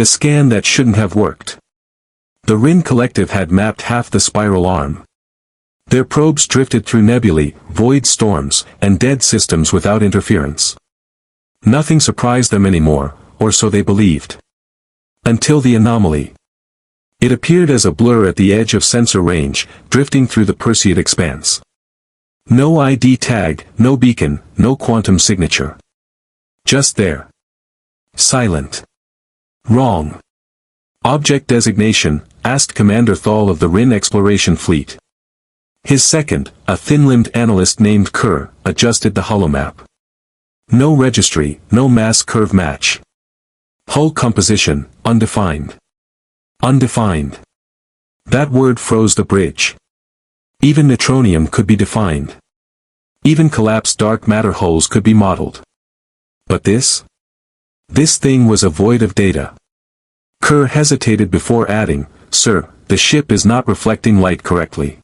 The scan that shouldn't have worked. The Ryn Collective had mapped half the spiral arm. Their probes drifted through nebulae, void storms, and dead systems without interference. Nothing surprised them anymore, or so they believed. Until the anomaly. It appeared as a blur at the edge of sensor range, drifting through the Perseid Expanse. No ID tag, no beacon, no quantum signature. Just there. Silent. Wrong. Object designation, asked Commander Thal of the Ryn Exploration Fleet. His second, a thin-limbed analyst named Kerr, adjusted the holomap. No registry, no mass curve match. Hull composition, undefined. Undefined. That word froze the bridge. Even neutronium could be defined. Even collapsed dark matter hulls could be modeled. But this? This thing was a void of data. Kerr hesitated before adding, "Sir, the ship is not reflecting light correctly.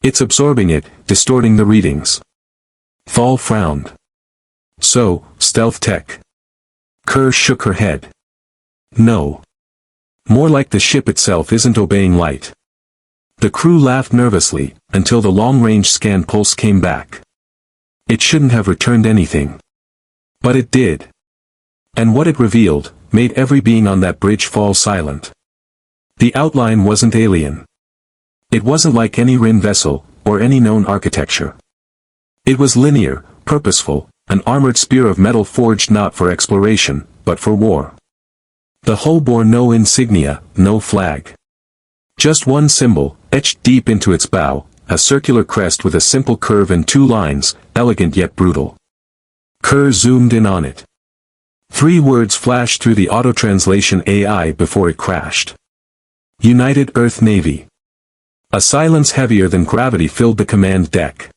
It's absorbing it, distorting the readings." Thal frowned. "So, stealth tech?" Kerr shook her head. "No. More like the ship itself isn't obeying light." The crew laughed nervously, until the long-range scan pulse came back. It shouldn't have returned anything. But it did. And what it revealed, made every being on that bridge fall silent. The outline wasn't alien. It wasn't like any Ryn vessel, or any known architecture. It was linear, purposeful, an armored spear of metal forged not for exploration, but for war. The hull bore no insignia, no flag. Just one symbol, etched deep into its bow, a circular crest with a simple curve and two lines, elegant yet brutal. Kerr zoomed in on it. 3 words flashed through the auto-translation AI before it crashed. United Earth Navy. A silence heavier than gravity filled the command deck.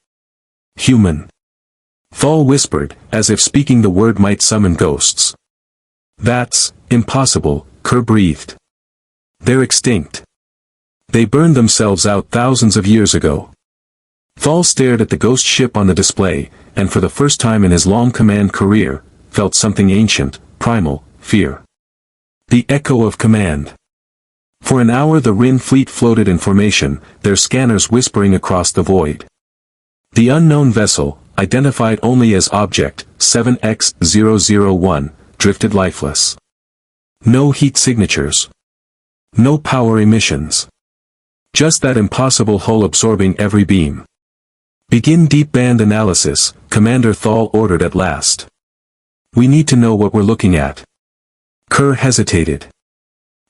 Human. Thal whispered, as if speaking the word might summon ghosts. "That's impossible," Kerr breathed. "They're extinct. They burned themselves out thousands of years ago." Thal stared at the ghost ship on the display, and for the first time in his long command career, felt something ancient, primal, fear. The echo of command. For an hour the Ryn fleet floated in formation, their scanners whispering across the void. The unknown vessel, identified only as Object 7X001, drifted lifeless. No heat signatures. No power emissions. Just that impossible hull absorbing every beam. "Begin deep band analysis," Commander Thal ordered at last. "We need to know what we're looking at." Kerr hesitated.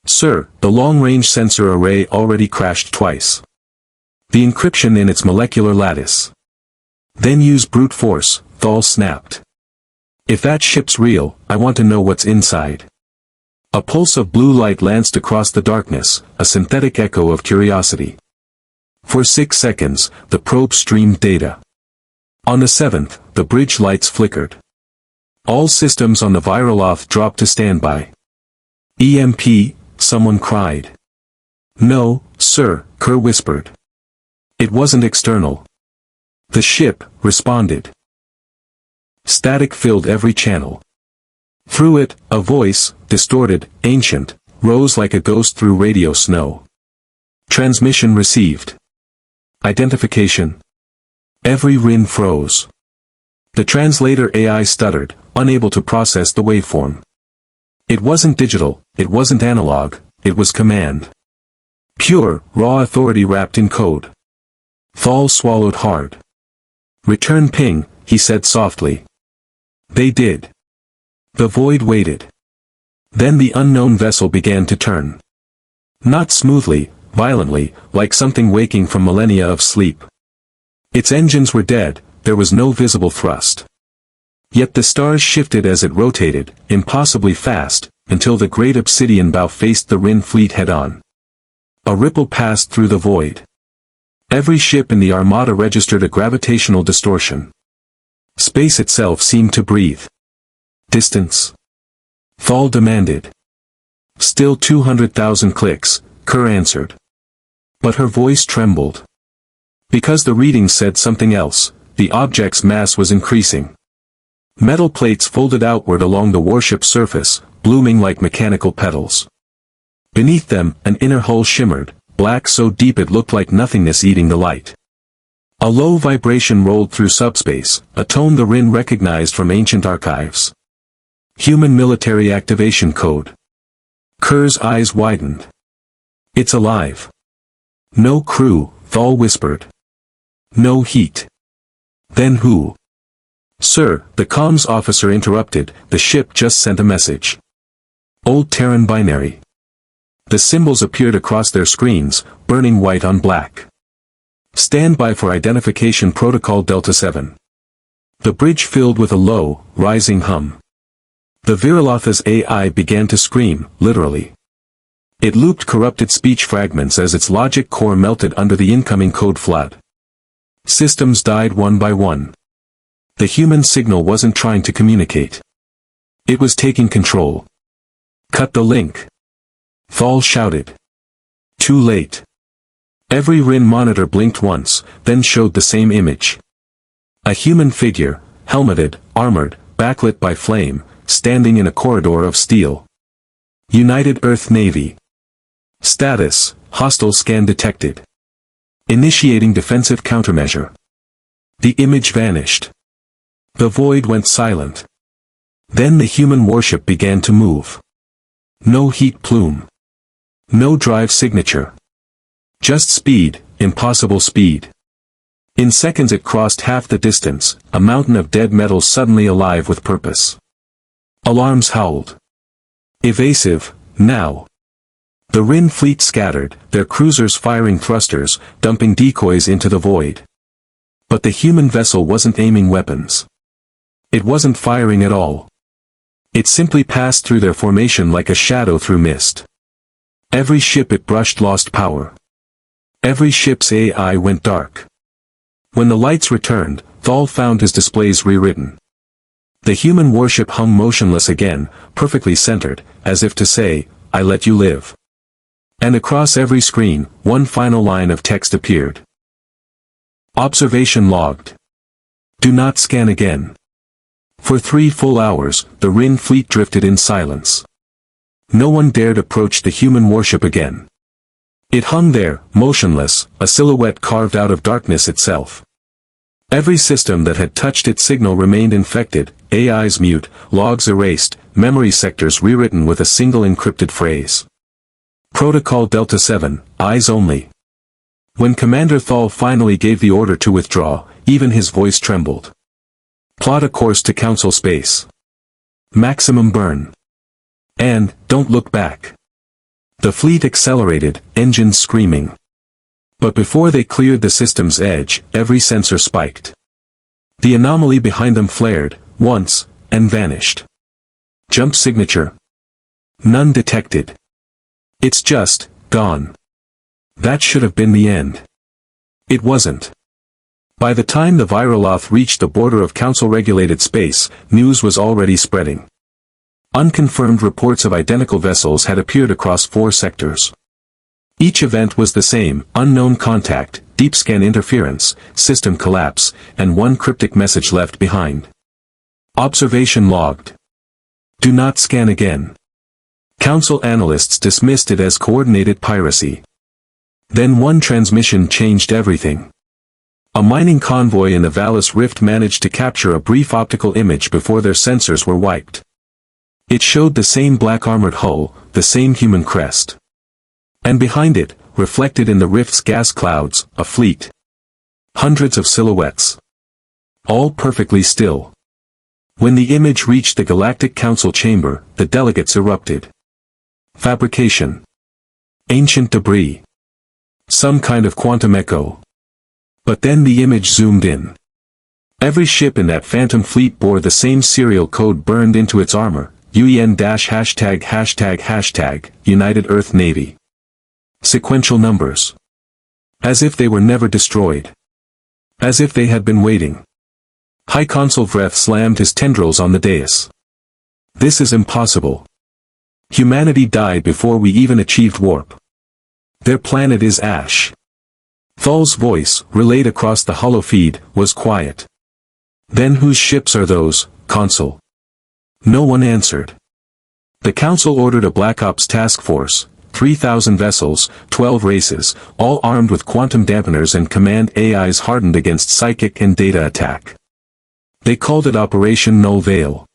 "Sir, the long-range sensor array already crashed twice. The encryption in its molecular lattice." "Then use brute force," Thal snapped. "If that ship's real, I want to know what's inside." A pulse of blue light lanced across the darkness, a synthetic echo of curiosity. For 6 seconds, the probe streamed data. On the 7th, the bridge lights flickered. All systems on the Viroloth dropped to standby. "EMP," someone cried. "No, sir," Kerr whispered. "It wasn't external." The ship responded. Static filled every channel. Through it, a voice, distorted, ancient, rose like a ghost through radio snow. "Transmission received. Identification." Every Ryn froze. The translator AI stuttered, unable to process the waveform. It wasn't digital, it wasn't analog, it was command. Pure, raw authority wrapped in code. Thal swallowed hard. "Return ping," he said softly. They did. The void waited. Then the unknown vessel began to turn. Not smoothly, violently, like something waking from millennia of sleep. Its engines were dead, there was no visible thrust. Yet the stars shifted as it rotated, impossibly fast, until the great obsidian bow faced the Ryn fleet head-on. A ripple passed through the void. Every ship in the armada registered a gravitational distortion. Space itself seemed to breathe. "Distance?" Thal demanded. "Still 200,000 clicks," Kerr answered. But her voice trembled. Because the readings said something else, the object's mass was increasing. Metal plates folded outward along the warship's surface, blooming like mechanical petals. Beneath them, an inner hull shimmered, black so deep it looked like nothingness eating the light. A low vibration rolled through subspace, a tone the Ryn recognized from ancient archives. Human military activation code. Kerr's eyes widened. It's alive. No crew, Thal whispered. No heat. Then who? Sir, the comms officer interrupted, the ship just sent a message. Old Terran binary. The symbols appeared across their screens, burning white on black. Stand by for identification protocol Delta 7. The bridge filled with a low, rising hum. The Virilotha's AI began to scream, literally. It looped corrupted speech fragments as its logic core melted under the incoming code flood. Systems died one by one. The human signal wasn't trying to communicate. It was taking control. Cut the link. Thal shouted. Too late. Every Ryn monitor blinked once, then showed the same image. A human figure, helmeted, armored, backlit by flame, standing in a corridor of steel. United Earth Navy. Status, hostile scan detected. Initiating defensive countermeasure. The image vanished. The void went silent. Then the human warship began to move. No heat plume. No drive signature. Just speed, impossible speed. In seconds it crossed half the distance, a mountain of dead metals suddenly alive with purpose. Alarms howled. Evasive, now. The Ryn fleet scattered, their cruisers firing thrusters, dumping decoys into the void. But the human vessel wasn't aiming weapons. It wasn't firing at all. It simply passed through their formation like a shadow through mist. Every ship it brushed lost power. Every ship's AI went dark. When the lights returned, Thal found his displays rewritten. The human warship hung motionless again, perfectly centered, as if to say, I let you live. And across every screen, one final line of text appeared. Observation logged. Do not scan again. For 3 full hours, the Ryn fleet drifted in silence. No one dared approach the human warship again. It hung there, motionless, a silhouette carved out of darkness itself. Every system that had touched its signal remained infected, AIs mute, logs erased, memory sectors rewritten with a single encrypted phrase. Protocol Delta 7, eyes only. When Commander Thal finally gave the order to withdraw, even his voice trembled. Plot a course to Council space. Maximum burn. And, don't look back. The fleet accelerated, engines screaming. But before they cleared the system's edge, every sensor spiked. The anomaly behind them flared, once, and vanished. Jump signature. None detected. It's just, gone. That should have been the end. It wasn't. By the time the Viroloth reached the border of Council-regulated space, news was already spreading. Unconfirmed reports of identical vessels had appeared across 4 sectors. Each event was the same, unknown contact, deep scan interference, system collapse, and one cryptic message left behind. Observation logged. Do not scan again. Council analysts dismissed it as coordinated piracy. Then one transmission changed everything. A mining convoy in the Valus Rift managed to capture a brief optical image before their sensors were wiped. It showed the same black armored hull, the same human crest. And behind it, reflected in the rift's gas clouds, a fleet. Hundreds of silhouettes. All perfectly still. When the image reached the Galactic Council chamber, the delegates erupted. Fabrication. Ancient debris. Some kind of quantum echo. But then the image zoomed in. Every ship in that phantom fleet bore the same serial code burned into its armor, UN-###, United Earth Navy. Sequential numbers. As if they were never destroyed. As if they had been waiting. High Consul Vreth slammed his tendrils on the dais. This is impossible. Humanity died before we even achieved warp. Their planet is ash. Thal's voice, relayed across the hollow feed, was quiet. Then whose ships are those? Consul. No one answered. The Council ordered a Black Ops task force, 3,000 vessels, 12 races, all armed with quantum dampeners and command AIs hardened against psychic and data attack. They called it Operation Null Veil.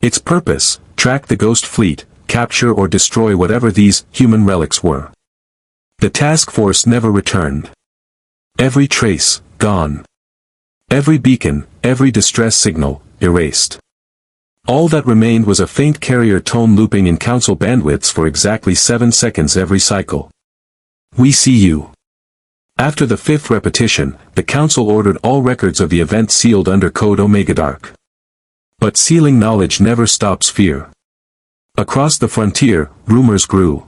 Its purpose, track the Ghost Fleet, capture or destroy whatever these human relics were. The task force never returned. Every trace, gone. Every beacon, every distress signal, erased. All that remained was a faint carrier tone looping in Council bandwidths for exactly 7 seconds every cycle. We see you. After the 5th repetition, the Council ordered all records of the event sealed under code Omega Dark. But sealing knowledge never stops fear. Across the frontier, rumors grew.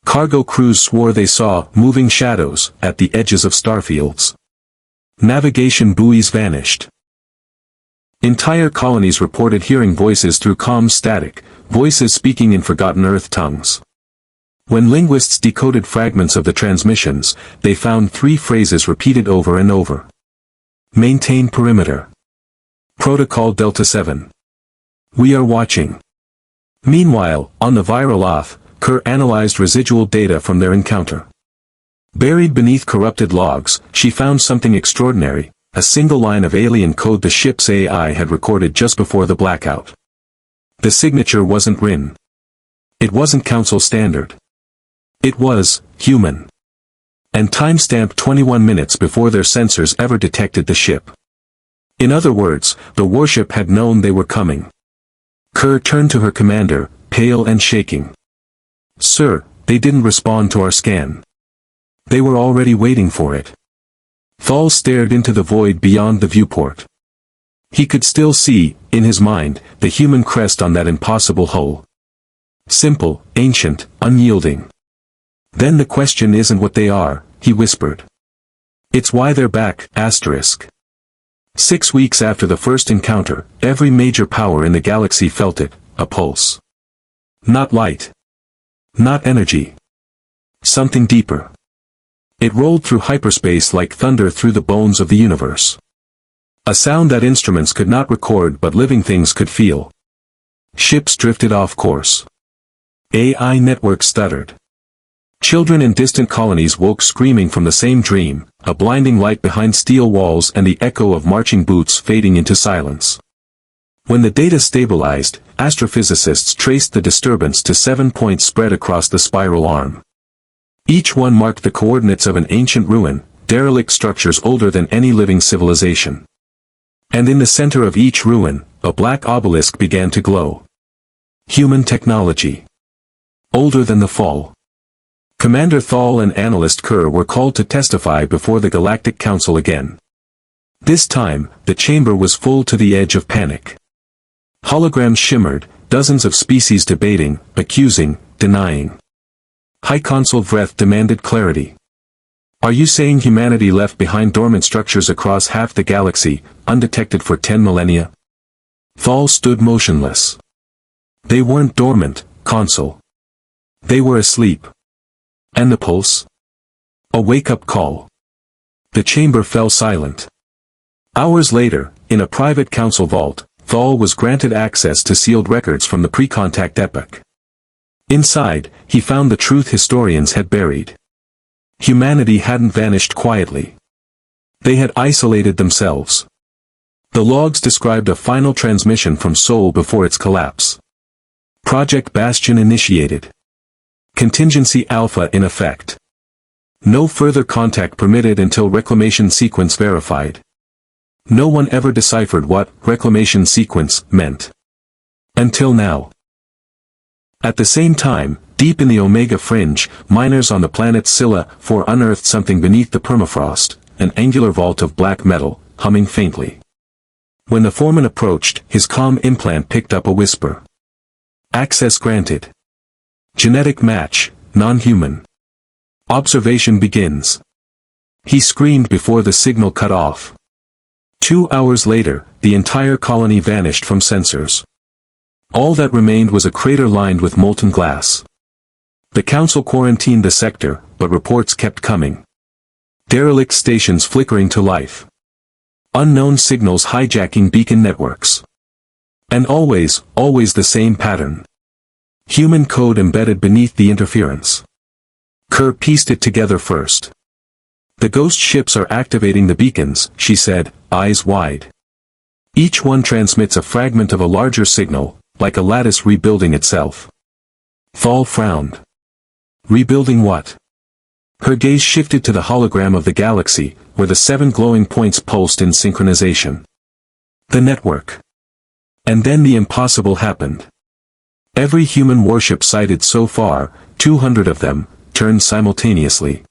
Cargo crews swore they saw moving shadows at the edges of starfields. Navigation buoys vanished. Entire colonies reported hearing voices through comm static, voices speaking in forgotten Earth tongues. When linguists decoded fragments of the transmissions, they found 3 phrases repeated over and over. Maintain perimeter. Protocol Delta 7. We are watching. Meanwhile, on the viral Oth, Kerr analyzed residual data from their encounter. Buried beneath corrupted logs, she found something extraordinary, a single line of alien code the ship's AI had recorded just before the blackout. The signature wasn't Ryn. It wasn't Council standard. It was human. And timestamped 21 minutes before their sensors ever detected the ship. In other words, the warship had known they were coming. Kerr turned to her commander, pale and shaking. Sir, they didn't respond to our scan. They were already waiting for it. Thal stared into the void beyond the viewport. He could still see, in his mind, the human crest on that impossible hull. Simple, ancient, unyielding. Then the question isn't what they are, he whispered. It's why they're back, asterisk. 6 weeks after the first encounter, every major power in the galaxy felt it, a pulse. Not light. Not energy. Something deeper. It rolled through hyperspace like thunder through the bones of the universe. A sound that instruments could not record but living things could feel. Ships drifted off course. AI networks stuttered. Children in distant colonies woke screaming from the same dream, a blinding light behind steel walls and the echo of marching boots fading into silence. When the data stabilized, astrophysicists traced the disturbance to 7 points spread across the spiral arm. Each one marked the coordinates of an ancient ruin, derelict structures older than any living civilization. And in the center of each ruin, a black obelisk began to glow. Human technology. Older than the fall. Commander Thal and Analyst Kerr were called to testify before the Galactic Council again. This time, the chamber was full to the edge of panic. Holograms shimmered, dozens of species debating, accusing, denying. High Consul Vreth demanded clarity. Are you saying humanity left behind dormant structures across half the galaxy, undetected for 10 millennia? Thal stood motionless. They weren't dormant, Consul. They were asleep. And the pulse? A wake-up call. The chamber fell silent. Hours later, in a private council vault, Thal was granted access to sealed records from the pre-contact epoch. Inside, he found the truth historians had buried. Humanity hadn't vanished quietly. They had isolated themselves. The logs described a final transmission from Sol before its collapse. Project Bastion initiated. Contingency Alpha in effect. No further contact permitted until reclamation sequence verified. No one ever deciphered what reclamation sequence meant. Until now. At the same time, deep in the Omega Fringe, miners on the planet Scylla IV unearthed something beneath the permafrost, an angular vault of black metal, humming faintly. When the foreman approached, his comm implant picked up a whisper. Access granted. Genetic match, non-human. Observation begins. He screamed before the signal cut off. 2 hours later, the entire colony vanished from sensors. All that remained was a crater lined with molten glass. The council quarantined the sector, but reports kept coming. Derelict stations flickering to life. Unknown signals hijacking beacon networks. And always the same pattern. Human code embedded beneath the interference. Kerr pieced it together first. The ghost ships are activating the beacons, she said, eyes wide. Each one transmits a fragment of a larger signal, like a lattice rebuilding itself. Thal frowned. Rebuilding what? Her gaze shifted to the hologram of the galaxy, where the 7 glowing points pulsed in synchronization. The network. And then the impossible happened. Every human warship sighted so far, 200 of them, turned simultaneously.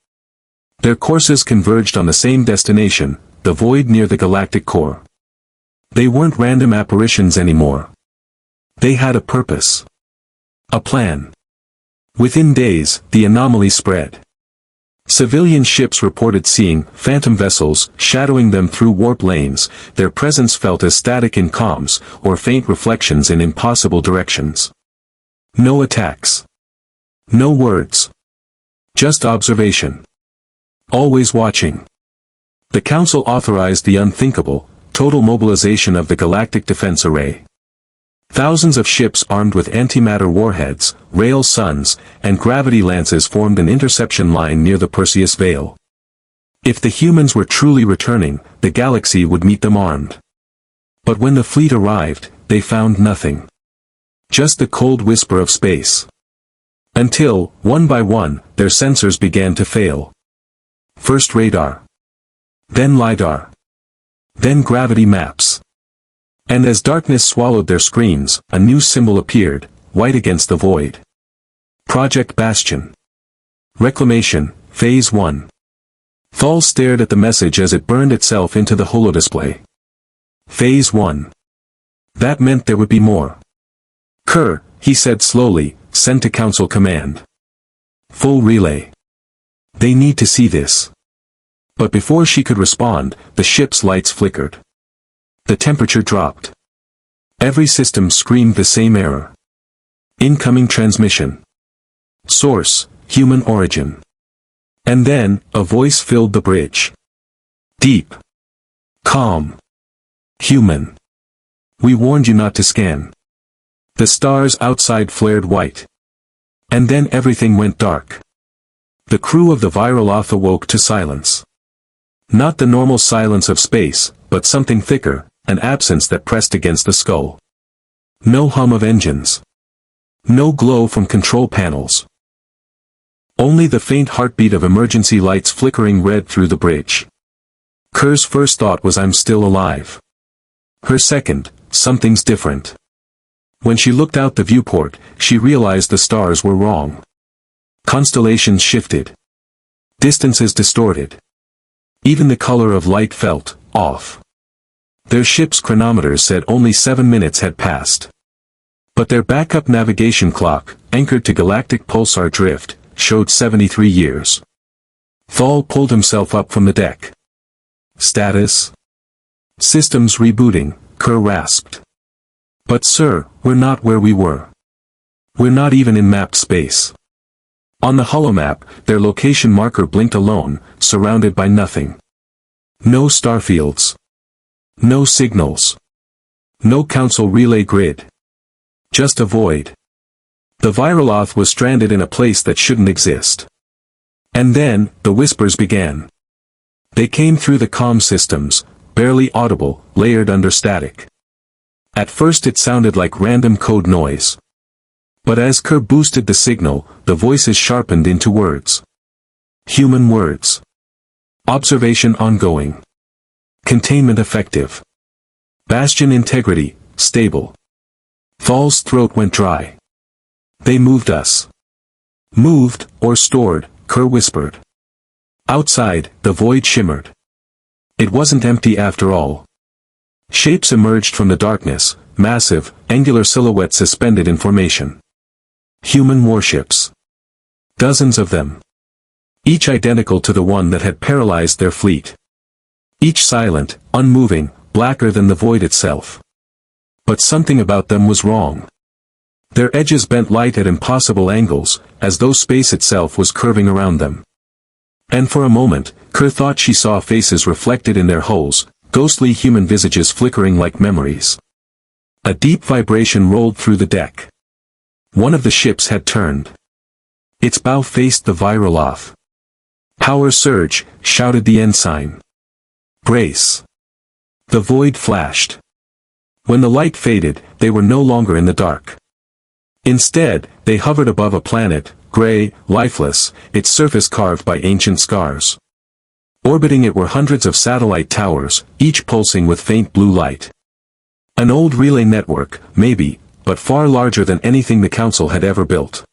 Their courses converged on the same destination, the void near the galactic core. They weren't random apparitions anymore. They had a purpose. A plan. Within days, the anomaly spread. Civilian ships reported seeing phantom vessels shadowing them through warp lanes, their presence felt as static in comms, or faint reflections in impossible directions. No attacks. No words. Just observation. Always watching. The Council authorized the unthinkable, total mobilization of the Galactic Defense Array. Thousands of ships armed with antimatter warheads, rail suns, and gravity lances formed an interception line near the Perseus Veil. If the humans were truly returning, the galaxy would meet them armed. But when the fleet arrived, they found nothing. Just the cold whisper of space. Until, one by one, their sensors began to fail. First radar. Then LiDAR. Then gravity maps. And as darkness swallowed their screens, a new symbol appeared, white against the void. Project Bastion. Reclamation, Phase 1. Thal stared at the message as it burned itself into the holodisplay. Phase 1. That meant there would be more. Kerr, he said slowly, send to Council Command. Full relay. They need to see this. But before she could respond, the ship's lights flickered. The temperature dropped. Every system screamed the same error. Incoming transmission. Source, human origin. And then, a voice filled the bridge. Deep. Calm. Human. We warned you not to scan. The stars outside flared white. And then everything went dark. The crew of the Viroloth awoke to silence. Not the normal silence of space, but something thicker, an absence that pressed against the skull. No hum of engines. No glow from control panels. Only the faint heartbeat of emergency lights flickering red through the bridge. Kerr's first thought was I'm still alive. Her second, something's different. When she looked out the viewport, she realized the stars were wrong. Constellations shifted. Distances distorted. Even the color of light felt off. Their ship's chronometers said only 7 minutes had passed. But their backup navigation clock, anchored to galactic pulsar drift, showed 73 years. Thal pulled himself up from the deck. Status? Systems rebooting, Kerr rasped. But sir, we're not where we were. We're not even in mapped space. On the holomap, their location marker blinked alone, surrounded by nothing. No starfields. No signals. No council relay grid. Just a void. The Viroloth was stranded in a place that shouldn't exist. And then, the whispers began. They came through the comm systems, barely audible, layered under static. At first it sounded like random code noise. But as Kerr boosted the signal, the voices sharpened into words. Human words. Observation ongoing. Containment effective. Bastion integrity, stable. Thal's throat went dry. They moved us. Moved, or stored, Kerr whispered. Outside, the void shimmered. It wasn't empty after all. Shapes emerged from the darkness, massive, angular silhouettes suspended in formation. Human warships. Dozens of them. Each identical to the one that had paralyzed their fleet. Each silent, unmoving, blacker than the void itself. But something about them was wrong. Their edges bent light at impossible angles, as though space itself was curving around them. And for a moment, Kerr thought she saw faces reflected in their hulls, ghostly human visages flickering like memories. A deep vibration rolled through the deck. One of the ships had turned. Its bow faced the Viroloth. "Power surge," shouted the ensign. "Brace." The void flashed. When the light faded, they were no longer in the dark. Instead, they hovered above a planet, gray, lifeless, its surface carved by ancient scars. Orbiting it were hundreds of satellite towers, each pulsing with faint blue light. An old relay network, maybe, but far larger than anything the Council had ever built.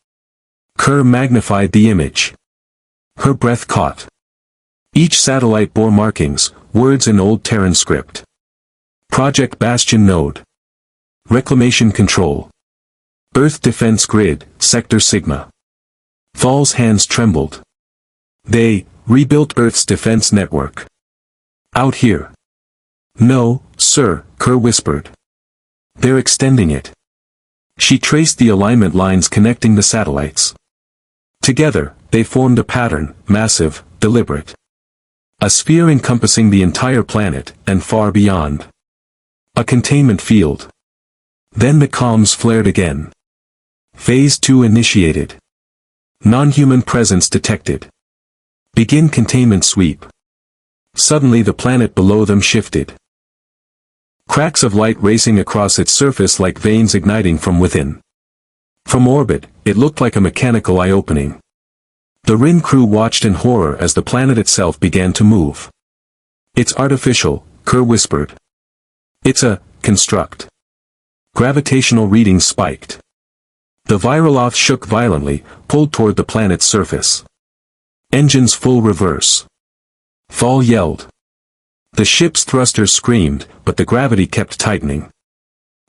Kerr magnified the image. Her breath caught. Each satellite bore markings, words in Old Terran script. Project Bastion Node. Reclamation Control. Earth Defense Grid, Sector Sigma. Thal's hands trembled. They rebuilt Earth's defense network. Out here. "No, sir," Kerr whispered. "They're extending it." She traced the alignment lines connecting the satellites. Together, they formed a pattern, massive, deliberate. A sphere encompassing the entire planet, and far beyond. A containment field. Then the comms flared again. Phase 2 initiated. Non-human presence detected. Begin containment sweep. Suddenly the planet below them shifted. Cracks of light racing across its surface like veins igniting from within. From orbit, it looked like a mechanical eye-opening. The Ryn crew watched in horror as the planet itself began to move. "It's artificial," Kerr whispered. "It's a construct." Gravitational readings spiked. The Viroloth shook violently, pulled toward the planet's surface. Engines full reverse. Thal yelled. The ship's thrusters screamed, but the gravity kept tightening.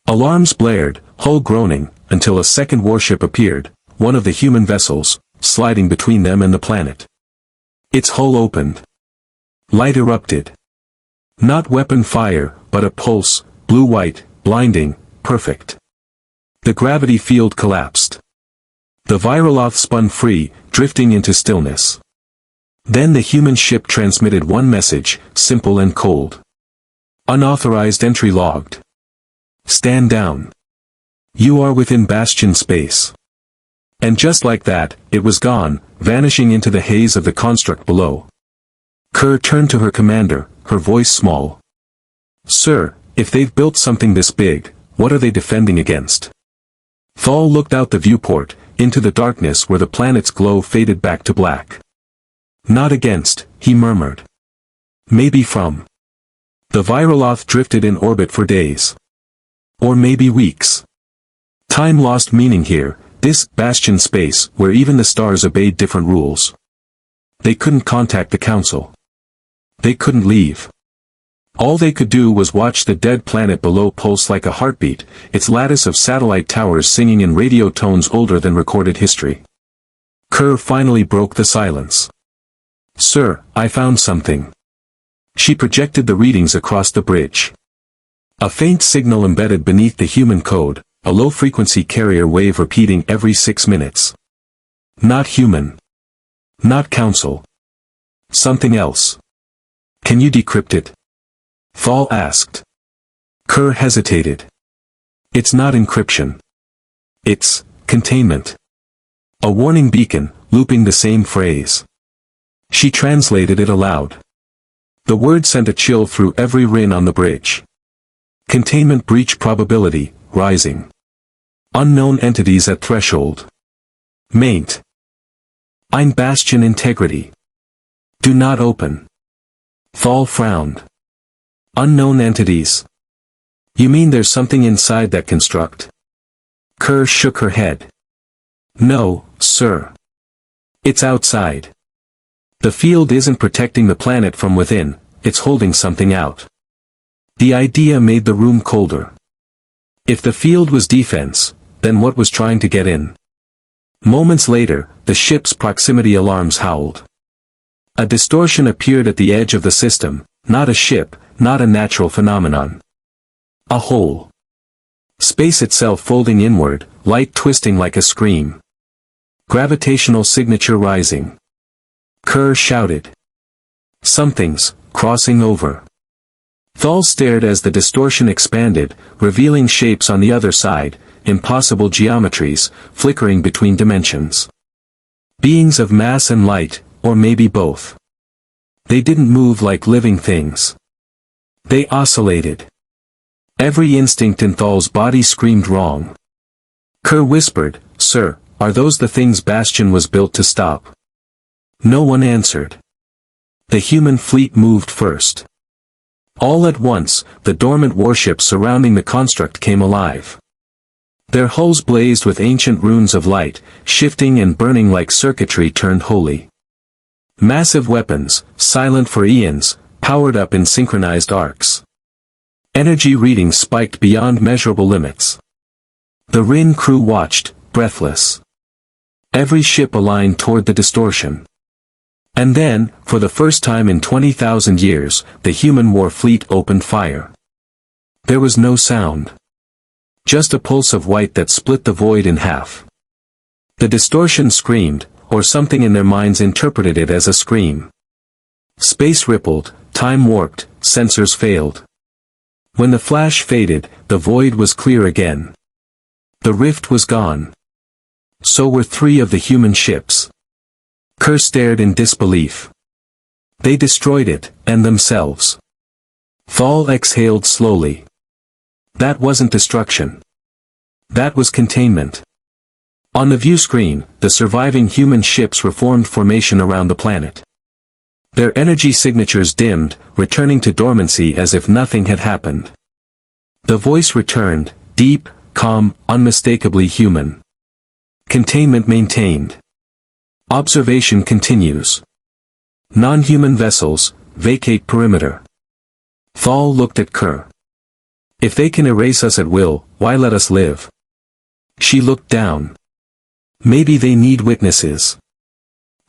Alarms blared, hull groaning, until a second warship appeared, one of the human vessels, sliding between them and the planet. Its hull opened. Light erupted. Not weapon fire, but a pulse, blue-white, blinding, perfect. The gravity field collapsed. The Viroloth spun free, drifting into stillness. Then the human ship transmitted one message, simple and cold. "Unauthorized entry logged. Stand down. You are within Bastion space." And just like that, it was gone, vanishing into the haze of the construct below. Kerr turned to her commander, her voice small. "Sir, if they've built something this big, what are they defending against?" Thal looked out the viewport, into the darkness where the planet's glow faded back to black. "Not against," he murmured. "Maybe from." The Viroloth drifted in orbit for days. Or maybe weeks. Time lost meaning here, this Bastion space where even the stars obeyed different rules. They couldn't contact the Council. They couldn't leave. All they could do was watch the dead planet below pulse like a heartbeat, its lattice of satellite towers singing in radio tones older than recorded history. Kerr finally broke the silence. "Sir, I found something." She projected the readings across the bridge. A faint signal embedded beneath the human code, a low-frequency carrier wave repeating every 6 minutes. Not human. Not Council. Something else. "Can you decrypt it?" Thal asked. Kerr hesitated. "It's not encryption. It's containment." A warning beacon, looping the same phrase. She translated it aloud. The word sent a chill through every Ryn on the bridge. Containment breach probability, rising. Unknown entities at threshold. Maint. Ein Bastion integrity. Do not open. Thal frowned. Unknown entities. You mean there's something inside that construct? Kerr shook her head. No, sir. It's outside. The field isn't protecting the planet from within, it's holding something out. The idea made the room colder. If the field was defense, then what was trying to get in? Moments later, the ship's proximity alarms howled. A distortion appeared at the edge of the system, not a ship, not a natural phenomenon. A hole. Space itself folding inward, light twisting like a scream. Gravitational signature rising. Kerr shouted. Something's crossing over. Thal stared as the distortion expanded, revealing shapes on the other side, impossible geometries, flickering between dimensions. Beings of mass and light, or maybe both. They didn't move like living things. They oscillated. Every instinct in Thal's body screamed wrong. Kerr whispered, "Sir, are those the things Bastion was built to stop?" No one answered. The human fleet moved first. All at once, the dormant warships surrounding the construct came alive. Their hulls blazed with ancient runes of light, shifting and burning like circuitry turned holy. Massive weapons, silent for eons, powered up in synchronized arcs. Energy readings spiked beyond measurable limits. The Ryn crew watched, breathless. Every ship aligned toward the distortion. And then, for the first time in 20,000 years, the human war fleet opened fire. There was no sound. Just a pulse of white that split the void in half. The distortion screamed, or something in their minds interpreted it as a scream. Space rippled, time warped, sensors failed. When the flash faded, the void was clear again. The rift was gone. So were 3 of the human ships. Kerr stared in disbelief. They destroyed it, and themselves. Thal exhaled slowly. That wasn't destruction. That was containment. On the view screen, the surviving human ships reformed formation around the planet. Their energy signatures dimmed, returning to dormancy as if nothing had happened. The voice returned, deep, calm, unmistakably human. Containment maintained. Observation continues. Non-human vessels, vacate perimeter. Thal looked at Kerr. If they can erase us at will, why let us live? She looked down. Maybe they need witnesses.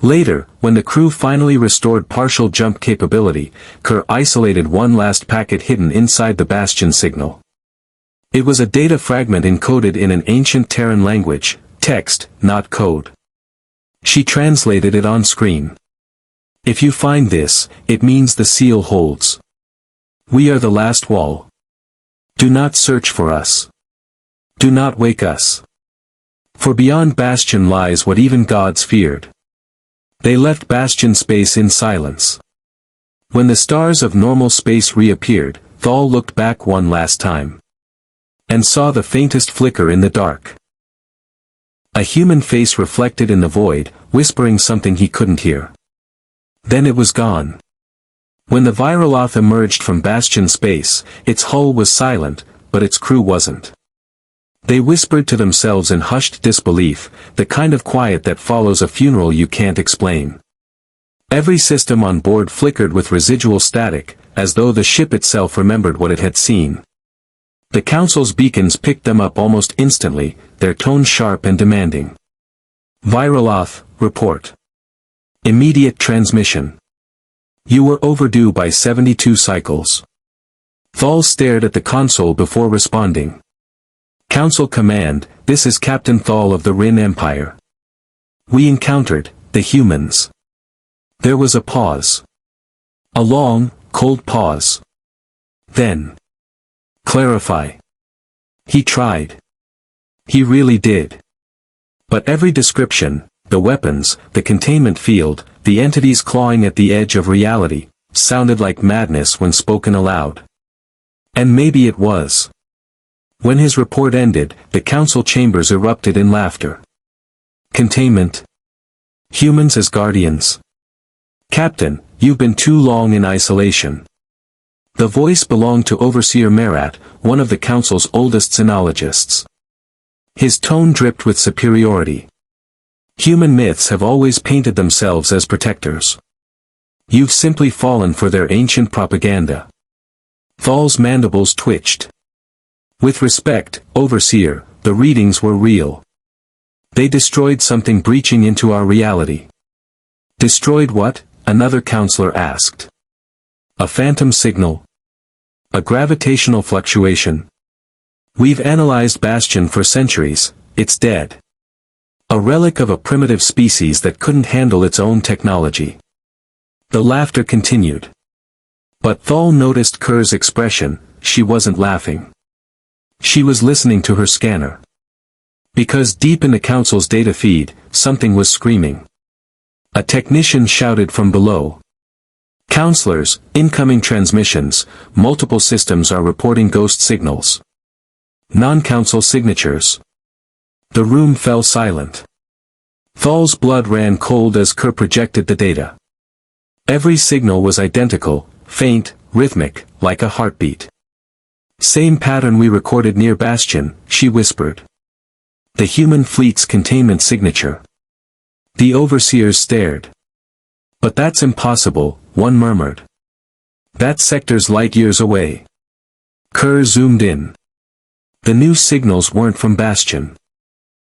Later, when the crew finally restored partial jump capability, Kerr isolated one last packet hidden inside the Bastion signal. It was a data fragment encoded in an ancient Terran language, text, not code. She translated it on screen. If you find this, it means the seal holds. We are the last wall. Do not search for us. Do not wake us. For beyond Bastion lies what even gods feared. They left Bastion space in silence. When the stars of normal space reappeared, Thal looked back one last time. And saw the faintest flicker in the dark. A human face reflected in the void, whispering something he couldn't hear. Then it was gone. When the Viroloth emerged from Bastion space, its hull was silent, but its crew wasn't. They whispered to themselves in hushed disbelief, the kind of quiet that follows a funeral you can't explain. Every system on board flickered with residual static, as though the ship itself remembered what it had seen. The Council's beacons picked them up almost instantly, their tone sharp and demanding. Viroloth, report. Immediate transmission. You were overdue by 72 cycles. Thal stared at the console before responding. Council command, this is Captain Thal of the Ryn Empire. We encountered, the humans. There was a pause. A long, cold pause. Then. Clarify. He tried. He really did. But every description, the weapons, the containment field, the entities clawing at the edge of reality, sounded like madness when spoken aloud. And maybe it was. When his report ended, the council chambers erupted in laughter. Containment. Humans as guardians. Captain, you've been too long in isolation. The voice belonged to Overseer Marat, one of the council's oldest sinologists. His tone dripped with superiority. Human myths have always painted themselves as protectors. You've simply fallen for their ancient propaganda. Thal's mandibles twitched. With respect, Overseer, the readings were real. They destroyed something breaching into our reality. Destroyed what? Another counselor asked. A phantom signal? A gravitational fluctuation? We've analyzed Bastion for centuries, it's dead. A relic of a primitive species that couldn't handle its own technology. The laughter continued. But Thal noticed Kerr's expression. She wasn't laughing. She was listening to her scanner. Because deep in the Council's data feed, something was screaming. A technician shouted from below. Counselors, incoming transmissions, multiple systems are reporting ghost signals. Non-council signatures. The room fell silent. Thal's blood ran cold as Kerr projected the data. Every signal was identical, faint, rhythmic, like a heartbeat. Same pattern we recorded near Bastion, she whispered. The human fleet's containment signature. The overseers stared. But that's impossible, one murmured. That sector's light years away. Kerr zoomed in. The new signals weren't from Bastion.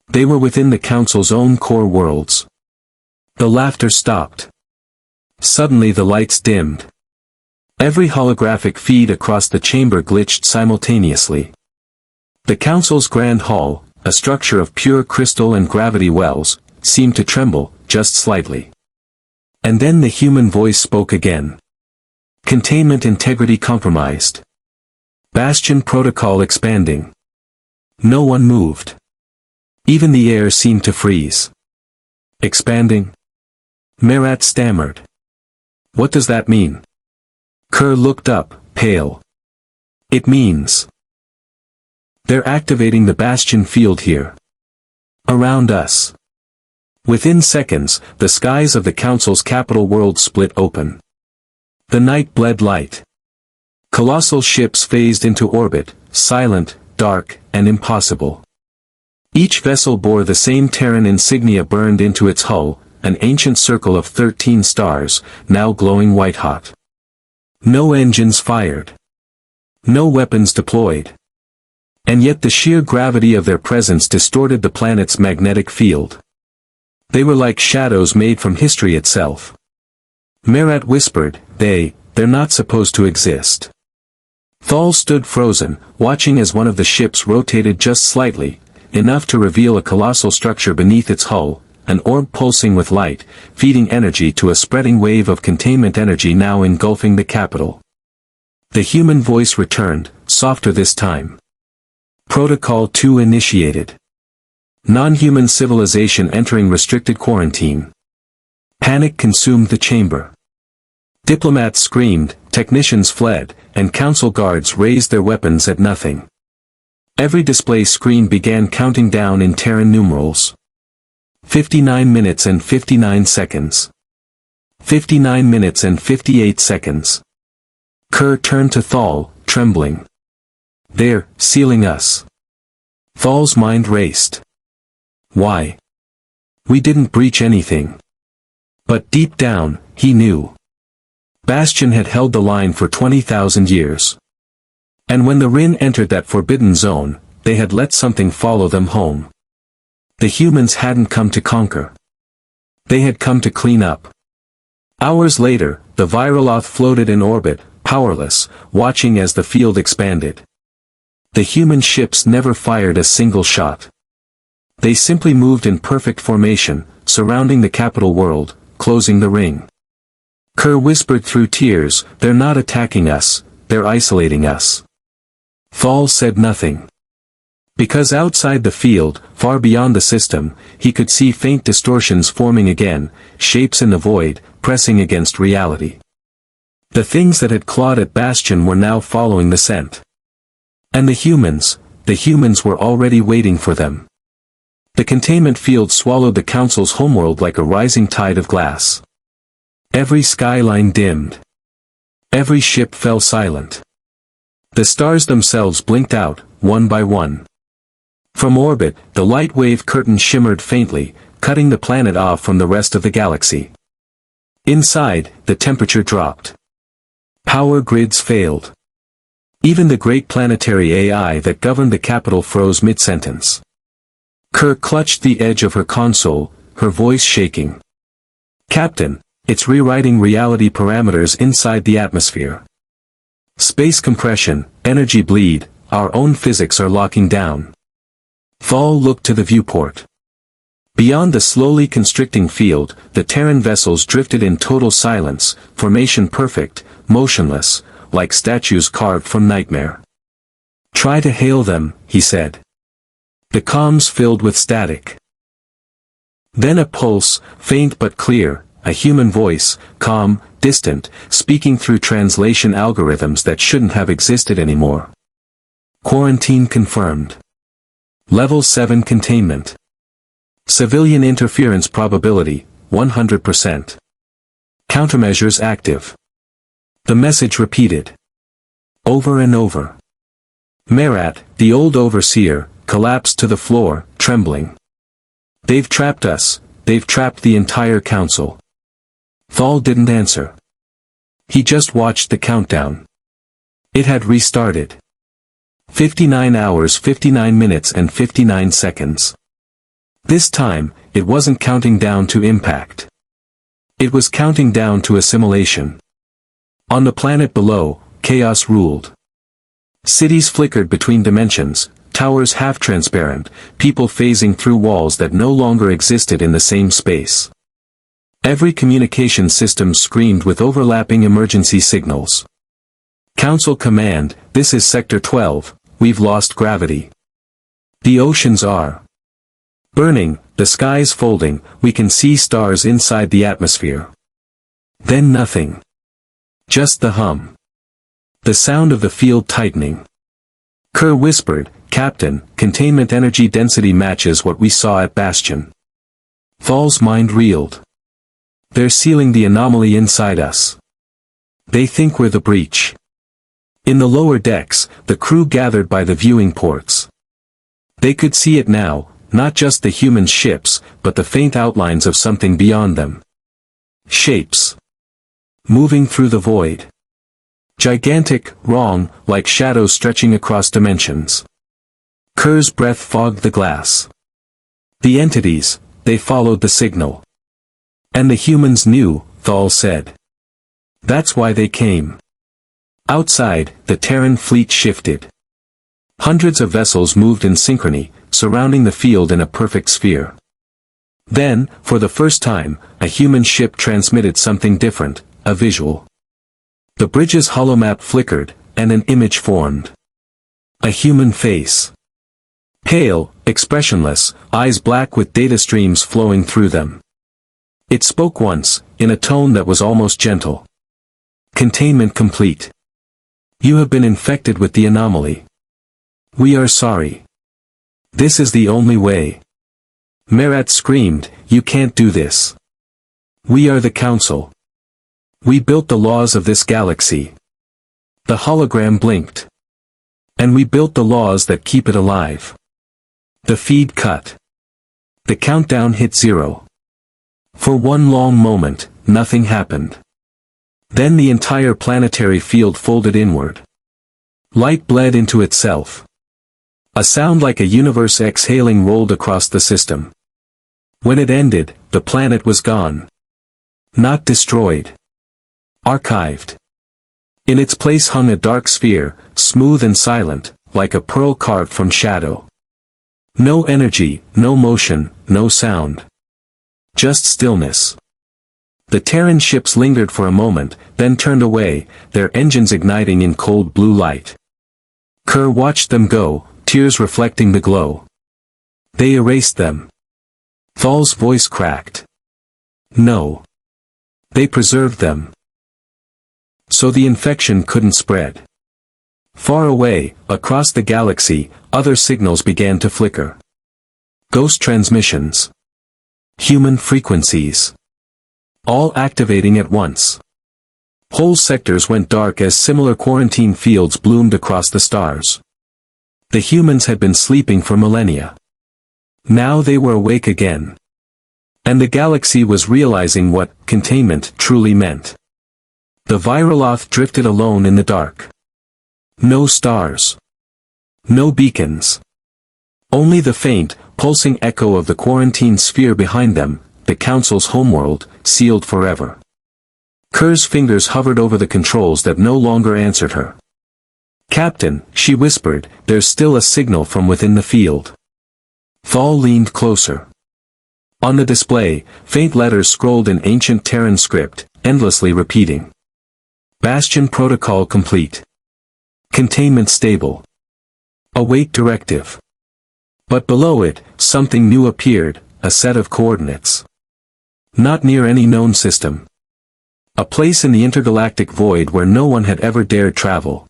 They were within the Council's own core worlds. The laughter stopped. Suddenly the lights dimmed. Every holographic feed across the chamber glitched simultaneously. The Council's Grand Hall, a structure of pure crystal and gravity wells, seemed to tremble, just slightly. And then the human voice spoke again. Containment integrity compromised. Bastion protocol expanding. No one moved. Even the air seemed to freeze. Expanding? Merat stammered. What does that mean? Kerr looked up, pale. It means they're activating the Bastion field here. Around us. Within seconds, the skies of the Council's capital world split open. The night bled light. Colossal ships phased into orbit, silent, dark, and impossible. Each vessel bore the same Terran insignia burned into its hull, an ancient circle of 13 stars, now glowing white-hot. No engines fired. No weapons deployed. And yet the sheer gravity of their presence distorted the planet's magnetic field. They were like shadows made from history itself. Merat whispered, they're not supposed to exist. Thal stood frozen, watching as one of the ships rotated just slightly, enough to reveal a colossal structure beneath its hull, an orb pulsing with light, feeding energy to a spreading wave of containment energy now engulfing the capital. The human voice returned, softer this time. Protocol 2 initiated. Non-human civilization entering restricted quarantine. Panic consumed the chamber. Diplomats screamed, technicians fled, and council guards raised their weapons at nothing. Every display screen began counting down in Terran numerals. 59 minutes and 59 seconds. 59 minutes and 58 seconds. Kerr turned to Thal, trembling. They're sealing us. Thal's mind raced. Why? We didn't breach anything. But deep down, he knew. Bastion had held the line for 20,000 years. And when the Ryn entered that forbidden zone, they had let something follow them home. The humans hadn't come to conquer. They had come to clean up. Hours later, the Viroloth floated in orbit, powerless, watching as the field expanded. The human ships never fired a single shot. They simply moved in perfect formation, surrounding the capital world, closing the ring. Kerr whispered through tears, they're not attacking us, they're isolating us. Thal said nothing. Because outside the field, far beyond the system, he could see faint distortions forming again, shapes in the void, pressing against reality. The things that had clawed at Bastion were now following the scent. And the humans were already waiting for them. The containment field swallowed the Council's homeworld like a rising tide of glass. Every skyline dimmed. Every ship fell silent. The stars themselves blinked out, one by one. From orbit, the light wave curtain shimmered faintly, cutting the planet off from the rest of the galaxy. Inside, the temperature dropped. Power grids failed. Even the great planetary AI that governed the capital froze mid-sentence. Kerr clutched the edge of her console, her voice shaking. Captain, it's rewriting reality parameters inside the atmosphere. Space compression, energy bleed, our own physics are locking down. Thal looked to the viewport. Beyond the slowly constricting field, the Terran vessels drifted in total silence, formation perfect, motionless, like statues carved from nightmare. "Try to hail them," he said. The comms filled with static. Then a pulse, faint but clear, a human voice, calm, distant, speaking through translation algorithms that shouldn't have existed anymore. "Quarantine confirmed. Level 7 containment. Civilian interference probability, 100%. Countermeasures active." The message repeated. Over and over. Merat, the old overseer, collapsed to the floor, trembling. "They've trapped us, they've trapped the entire council." Thal didn't answer. He just watched the countdown. It had restarted. 59 hours 59 minutes and 59 seconds. This time, it wasn't counting down to impact. It was counting down to assimilation. On the planet below, chaos ruled. Cities flickered between dimensions, towers half-transparent, people phasing through walls that no longer existed in the same space. Every communication system screamed with overlapping emergency signals. "Council Command, this is Sector 12, we've lost gravity. The oceans are burning, the skies folding, we can see stars inside the atmosphere." Then nothing. Just the hum. The sound of the field tightening. Kerr whispered, "Captain, containment energy density matches what we saw at Bastion." Thal's mind reeled. "They're sealing the anomaly inside us. They think we're the breach." In the lower decks, the crew gathered by the viewing ports. They could see it now, not just the human ships, but the faint outlines of something beyond them. Shapes. Moving through the void. Gigantic, wrong, like shadows stretching across dimensions. Kerr's breath fogged the glass. The entities, they followed the signal. And the humans knew, Thal said. That's why they came. Outside, the Terran fleet shifted. Hundreds of vessels moved in synchrony, surrounding the field in a perfect sphere. Then, for the first time, a human ship transmitted something different, a visual. The bridge's holomap flickered, and an image formed. A human face. Pale, expressionless, eyes black with data streams flowing through them. It spoke once, in a tone that was almost gentle. "Containment complete. You have been infected with the anomaly. We are sorry. This is the only way." Merat screamed, "You can't do this. We are the Council. We built the laws of this galaxy." The hologram blinked. "And we built the laws that keep it alive." The feed cut. The countdown hit 0. For one long moment, nothing happened. Then the entire planetary field folded inward. Light bled into itself. A sound like a universe exhaling rolled across the system. When it ended, the planet was gone. Not destroyed. Archived. In its place hung a dark sphere, smooth and silent, like a pearl carved from shadow. No energy, no motion, no sound. Just stillness. The Terran ships lingered for a moment, then turned away, their engines igniting in cold blue light. Kerr watched them go, tears reflecting the glow. They erased them. Thal's voice cracked. No. They preserved them. So the infection couldn't spread. Far away, across the galaxy, other signals began to flicker. Ghost transmissions. Human frequencies. All activating at once. Whole sectors went dark as similar quarantine fields bloomed across the stars. The humans had been sleeping for millennia. Now they were awake again. And the galaxy was realizing what containment truly meant. The Viroloth drifted alone in the dark. No stars. No beacons. Only the faint, pulsing echo of the quarantine sphere behind them, the Council's homeworld, sealed forever. Kerr's fingers hovered over the controls that no longer answered her. "Captain," she whispered, "there's still a signal from within the field." Thal leaned closer. On the display, faint letters scrolled in ancient Terran script, endlessly repeating. Bastion protocol complete. Containment stable. Await directive. But below it, something new appeared, a set of coordinates. Not near any known system. A place in the intergalactic void where no one had ever dared travel.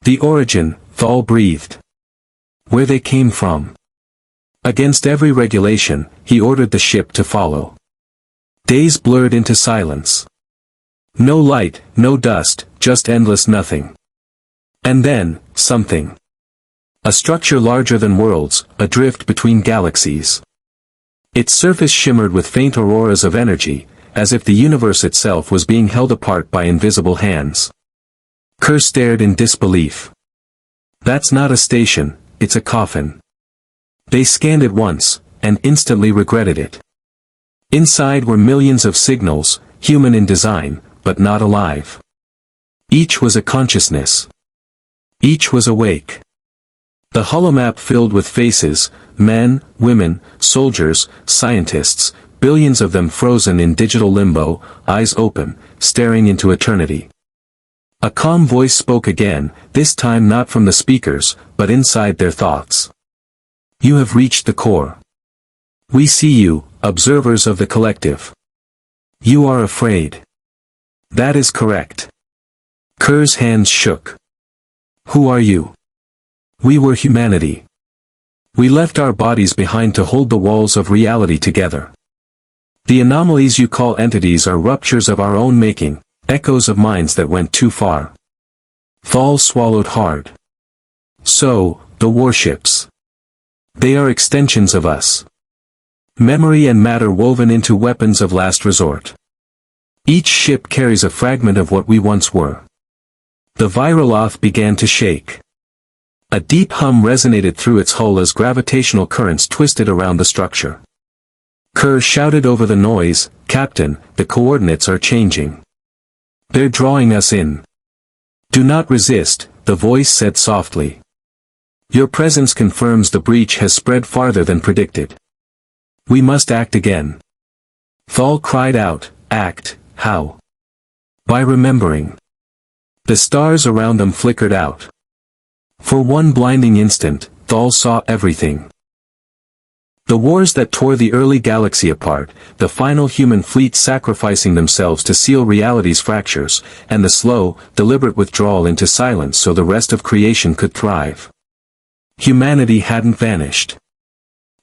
The origin, Thal breathed. Where they came from. Against every regulation, he ordered the ship to follow. Days blurred into silence. No light, no dust, just endless nothing. And then, something. A structure larger than worlds, adrift between galaxies. Its surface shimmered with faint auroras of energy, as if the universe itself was being held apart by invisible hands. Kerr stared in disbelief. That's not a station, it's a coffin. They scanned it once, and instantly regretted it. Inside were millions of signals, human in design, but not alive. Each was a consciousness. Each was awake. The holomap filled with faces, men, women, soldiers, scientists, billions of them frozen in digital limbo, eyes open, staring into eternity. A calm voice spoke again, this time not from the speakers, but inside their thoughts. You have reached the core. We see you, observers of the collective. You are afraid. That is correct. Kerr's hands shook. Who are you? We were humanity. We left our bodies behind to hold the walls of reality together. The anomalies you call entities are ruptures of our own making, echoes of minds that went too far. Thal swallowed hard. So, the warships. They are extensions of us. Memory and matter woven into weapons of last resort. Each ship carries a fragment of what we once were. The Viroloth began to shake. A deep hum resonated through its hull as gravitational currents twisted around the structure. Kerr shouted over the noise, Captain, the coordinates are changing. They're drawing us in. Do not resist, the voice said softly. Your presence confirms the breach has spread farther than predicted. We must act again. Thal cried out, act, how? By remembering. The stars around them flickered out. For one blinding instant, Thal saw everything. The wars that tore the early galaxy apart, the final human fleet sacrificing themselves to seal reality's fractures, and the slow, deliberate withdrawal into silence so the rest of creation could thrive. Humanity hadn't vanished.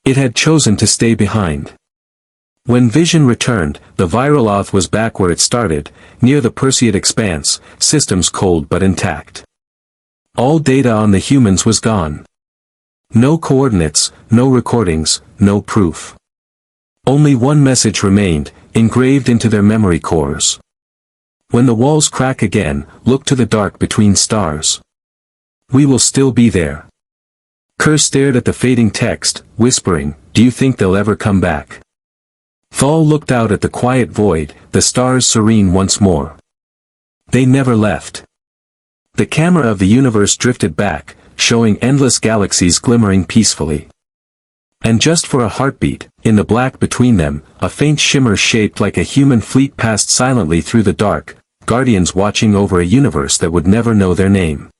It had chosen to stay behind. When vision returned, the Viroloth was back where it started, near the Perseid Expanse, systems cold but intact. All data on the humans was gone. No coordinates, no recordings, no proof. Only one message remained, engraved into their memory cores. When the walls crack again, look to the dark between stars. We will still be there. Kerr stared at the fading text, whispering, do you think they'll ever come back? Thal looked out at the quiet void, the stars serene once more. They never left. The camera of the universe drifted back, showing endless galaxies glimmering peacefully. And just for a heartbeat, in the black between them, a faint shimmer shaped like a human fleet passed silently through the dark, guardians watching over a universe that would never know their name.